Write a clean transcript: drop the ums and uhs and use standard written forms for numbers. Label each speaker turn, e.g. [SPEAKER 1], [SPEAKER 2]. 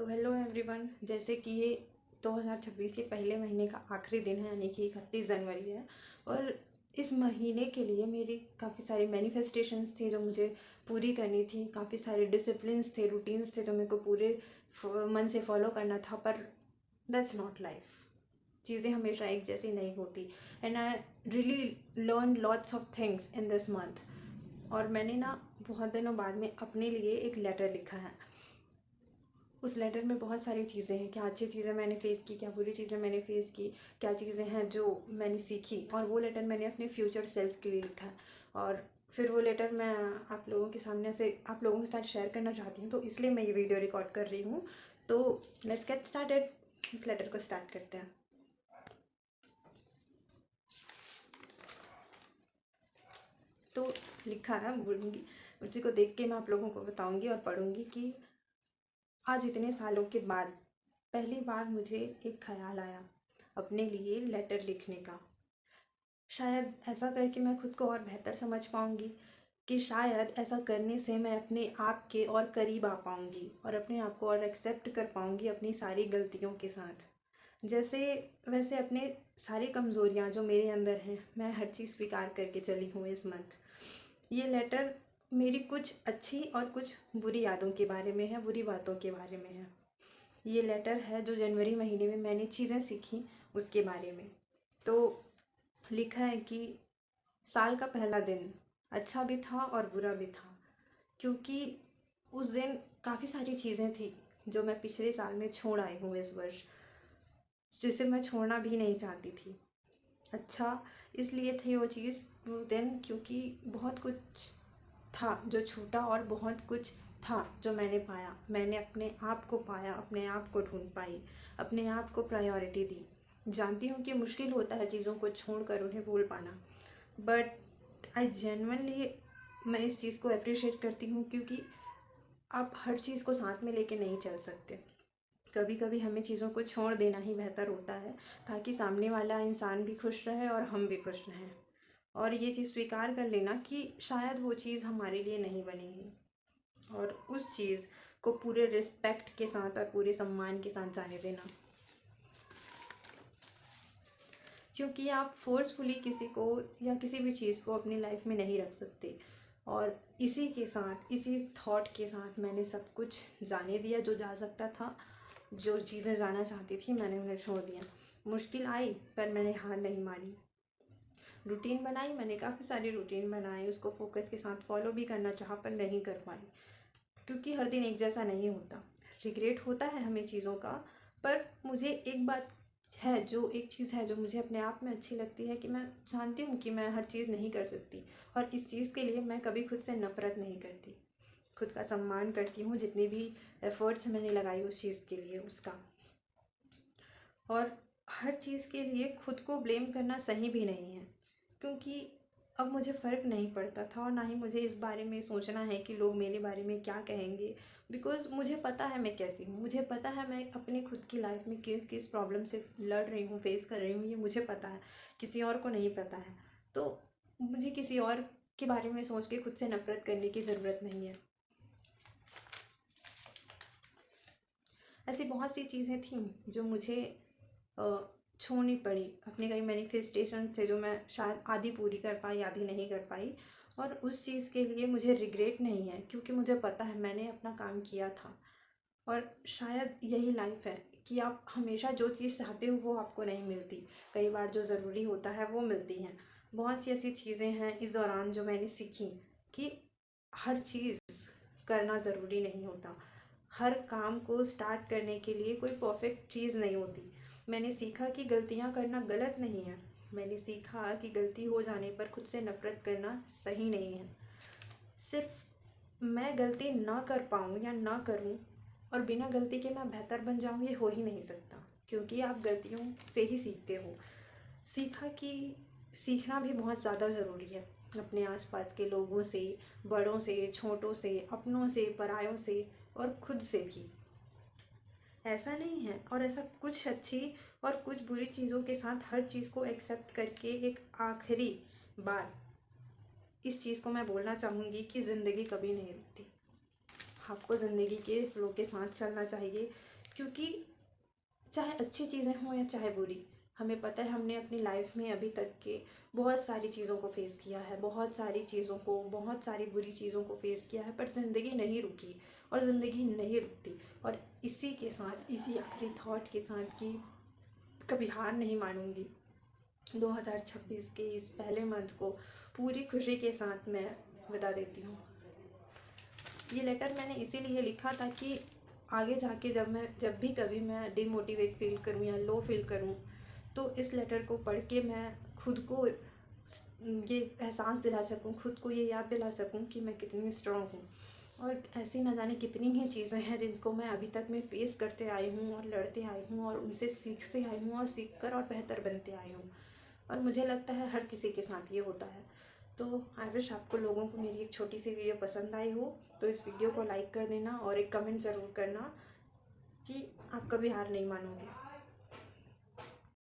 [SPEAKER 1] तो hello everyone, जैसे कि ये 2026 के पहले महीने का आखिरी दिन है, यानी कि 31 जनवरी है। और इस महीने के लिए मेरी काफ़ी सारी मैनिफेस्टेशंस थी जो मुझे पूरी करनी थी। काफ़ी सारे डिसिप्लिन्स थे, रूटीन्स थे जो मेरे को पूरे मन से फॉलो करना था। पर दैट्स नॉट लाइफ। चीज़ें हमेशा एक जैसी नहीं होती। And I really learn lots of things in this month. और मैंने ना बहुत दिनों बाद में अपने लिए एक लेटर लिखा है। उस लेटर में बहुत सारी चीज़ें हैं, क्या अच्छी चीज़ें मैंने फ़ेस की, क्या बुरी चीज़ें मैंने फ़ेस की, क्या चीज़ें हैं जो मैंने सीखी। और वो लेटर मैंने अपने फ्यूचर सेल्फ के लिए लिखा है। और फिर वो लेटर मैं आप लोगों के सामने से आप लोगों के साथ शेयर करना चाहती हूँ, तो इसलिए मैं ये वीडियो रिकॉर्ड कर रही हूँ। तो लेट्स गेट स्टार्टेड। इस लेटर को स्टार्ट करते हैं। तो लिखा है, बोलूँगी उसी को देख के मैं आप लोगों को बताऊँगी और पढ़ूँगी कि आज इतने सालों के बाद पहली बार मुझे एक ख्याल आया अपने लिए लेटर लिखने का। शायद ऐसा करके मैं खुद को और बेहतर समझ पाऊँगी, कि शायद ऐसा करने से मैं अपने आप के और करीब आ पाऊँगी और अपने आप को और एक्सेप्ट कर पाऊँगी अपनी सारी गलतियों के साथ। जैसे वैसे अपने सारी कमज़ोरियाँ जो मेरे अंदर हैं, मैं हर चीज़ स्वीकार करके चली हूँ इस मंथ। ये लेटर मेरी कुछ अच्छी और कुछ बुरी यादों के बारे में है, बुरी बातों के बारे में है। ये लेटर है जो जनवरी महीने में मैंने चीज़ें सीखी उसके बारे में। तो लिखा है कि साल का पहला दिन अच्छा भी था और बुरा भी था, क्योंकि उस दिन काफ़ी सारी चीज़ें थी जो मैं पिछले साल में छोड़ आई हूँ इस वर्ष, जिसे मैं छोड़ना भी नहीं चाहती थी। अच्छा इसलिए थी वो चीज़ वो दिन, क्योंकि बहुत कुछ था जो छूटा और बहुत कुछ था जो मैंने पाया। मैंने अपने आप को पाया, अपने आप को ढूंढ पाई, अपने आप को प्रायोरिटी दी। जानती हूँ कि मुश्किल होता है चीज़ों को छोड़कर उन्हें भूल पाना, बट आई जेन्युइनली मैं इस चीज़ को अप्रिशिएट करती हूँ, क्योंकि आप हर चीज़ को साथ में लेके नहीं चल सकते। कभी कभी हमें चीज़ों को छोड़ देना ही बेहतर होता है, ताकि सामने वाला इंसान भी खुश रहे और हम भी खुश रहें। और ये चीज़ स्वीकार कर लेना कि शायद वो चीज़ हमारे लिए नहीं बनेगी, और उस चीज़ को पूरे रिस्पेक्ट के साथ और पूरे सम्मान के साथ जाने देना। क्योंकि आप फोर्सफुली किसी को या किसी भी चीज़ को अपनी लाइफ में नहीं रख सकते। और इसी के साथ, इसी थॉट के साथ मैंने सब कुछ जाने दिया जो जा सकता था। जो चीज़ें जाना चाहती थी मैंने उन्हें छोड़ दिया। मुश्किल आई पर मैंने हार नहीं मानी। रूटीन बनाई, मैंने काफ़ी सारी रूटीन बनाई, उसको फोकस के साथ फॉलो भी करना चाहा पर नहीं कर पाई, क्योंकि हर दिन एक जैसा नहीं होता। रिग्रेट होता है हमें चीज़ों का। पर मुझे एक बात है, जो एक चीज़ है जो मुझे अपने आप में अच्छी लगती है, कि मैं जानती हूँ कि मैं हर चीज़ नहीं कर सकती, और इस चीज़ के लिए मैं कभी खुद से नफ़रत नहीं करती। खुद का सम्मान करती हूँ, जितनी भी एफ़र्ट्स मैंने लगाई उस चीज़ के लिए उसका। और हर चीज़ के लिए खुद को ब्लेम करना सही भी नहीं है, क्योंकि अब मुझे फ़र्क नहीं पड़ता था, और ना ही मुझे इस बारे में सोचना है कि लोग मेरे बारे में क्या कहेंगे। बिकॉज़ मुझे पता है मैं कैसी हूँ, मुझे पता है मैं अपनी खुद की लाइफ में किस किस प्रॉब्लम से लड़ रही हूँ, फेस कर रही हूँ, ये मुझे पता है, किसी और को नहीं पता है। तो मुझे किसी और के बारे में सोच के खुद से नफ़रत करने की ज़रूरत नहीं है। ऐसी बहुत सी चीज़ें थीं जो मुझे छोड़नी पड़ी। अपने कई मैनिफेस्टेशंस थे जो मैं शायद आधी पूरी कर पाई, आधी नहीं कर पाई। और उस चीज़ के लिए मुझे रिग्रेट नहीं है, क्योंकि मुझे पता है मैंने अपना काम किया था। और शायद यही लाइफ है, कि आप हमेशा जो चीज़ चाहते हो वो आपको नहीं मिलती। कई बार जो ज़रूरी होता है वो मिलती हैं। बहुत सी ऐसी चीज़ें हैं इस दौरान जो मैंने सीखी, कि हर चीज़ करना ज़रूरी नहीं होता। हर काम को स्टार्ट करने के लिए कोई परफेक्ट चीज़ नहीं होती। मैंने सीखा कि गलतियाँ करना गलत नहीं है। मैंने सीखा कि गलती हो जाने पर खुद से नफ़रत करना सही नहीं है। सिर्फ मैं गलती ना कर पाऊँ या ना करूँ, और बिना गलती के मैं बेहतर बन जाऊँ, ये हो ही नहीं सकता, क्योंकि आप गलतियों से ही सीखते हो। सीखा कि सीखना भी बहुत ज़्यादा ज़रूरी है, अपने आसपास के लोगों से, बड़ों से, छोटों से, अपनों से, परायों से, और खुद से भी। ऐसा नहीं है, और ऐसा कुछ अच्छी और कुछ बुरी चीज़ों के साथ हर चीज़ को एक्सेप्ट करके एक आखिरी बार इस चीज़ को मैं बोलना चाहूँगी कि ज़िंदगी कभी नहीं रुकती। आपको ज़िंदगी के फ्लो के साथ चलना चाहिए, क्योंकि चाहे अच्छी चीज़ें हों या चाहे बुरी, हमें पता है हमने अपनी लाइफ में अभी तक के बहुत सारी चीज़ों को फेस किया है, बहुत सारी चीज़ों को, बहुत सारी बुरी चीज़ों को फेस किया है, पर ज़िंदगी नहीं रुकी और ज़िंदगी नहीं रुकती। और इसी के साथ, इसी आखिरी थॉट के साथ कि कभी हार नहीं मानूंगी, 2026 के इस पहले मंथ को पूरी खुशी के साथ मैं विदा देती हूँ। ये लेटर मैंने इसीलिए लिखा था कि आगे जाके जब भी कभी मैं डिमोटिवेट फील करूँ या लो फील करूँ, तो इस लेटर को पढ़ के मैं खुद को ये एहसास दिला सकूँ, खुद को ये याद दिला सकूँ कि मैं कितनी स्ट्रांग हूँ। और ऐसी न जाने कितनी ही चीज़ें हैं जिनको मैं अभी तक मैं फेस करते आई हूँ और लड़ते आई हूँ और उनसे सीखते आई हूँ और सीख कर और बेहतर बनते आई हूँ। और मुझे लगता है हर किसी के साथ ये होता है। तो आई विश आपको लोगों को मेरी एक छोटी सी वीडियो पसंद आई हो, तो इस वीडियो को लाइक कर देना और एक कमेंट ज़रूर करना कि आप कभी हार नहीं मानोगे।